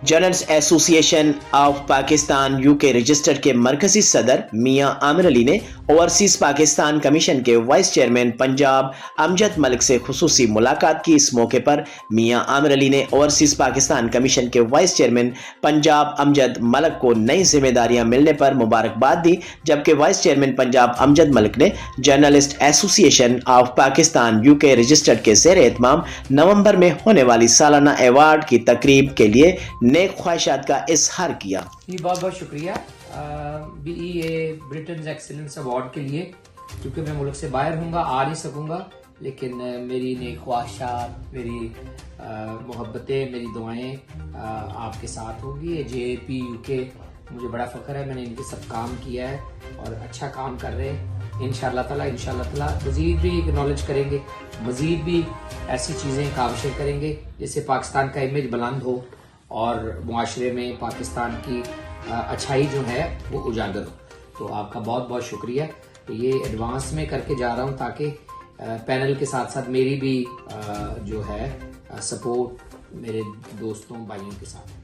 Journalist association of Pakistan UK registered के मरकजी सदर मियां आमिर अली ने ओवरसीज पाकिस्तान कमीशन के वाइस चेयरमैन पंजाब अमजद मलिक से खुसूसी मुलाकात की। इस मौके पर मियां आमिर अली ने ओवरसीज पाकिस्तान कमीशन के वाइस चेयरमैन पंजाब अमजद मलिक को नई जिम्मेदारियां मिलने पर मुबारकबाद दी, जबकि वाइस चेयरमैन पंजाब अमजद मलिक ने journalist association of Pakistan UK registered के ज़ेर एहतमाम नवंबर में होने वाली सालाना अवार्ड की तकरीब के लिए नेक ख्वाहिशात का इजहार किया। बहुत बहुत शुक्रिया BEA ब्रिटेन एक्सीलेंस अवार्ड के लिए, क्योंकि मैं मुल्क से बाहर हूँगा, आ नहीं सकूँगा, लेकिन मेरी नेक ख्वाहिशात, मेरी मोहब्बतें, मेरी दुआएं आपके साथ होंगी। JAP UK मुझे बड़ा फ़ख्र है, मैंने इनके सब काम किया है और अच्छा काम कर रहे हैं। इंशाअल्लाह ताला मज़ीद भी एक्नॉलेज करेंगे, मज़ीद भी ऐसी चीज़ें काविशें करेंगे जिससे पाकिस्तान का इमेज बुलंद हो और मुआशरे में पाकिस्तान की अच्छाई जो है वो उजागर हो। तो आपका बहुत बहुत शुक्रिया। ये एडवांस में करके जा रहा हूँ ताकि पैनल के साथ साथ मेरी भी जो है सपोर्ट मेरे दोस्तों भाइयों के साथ।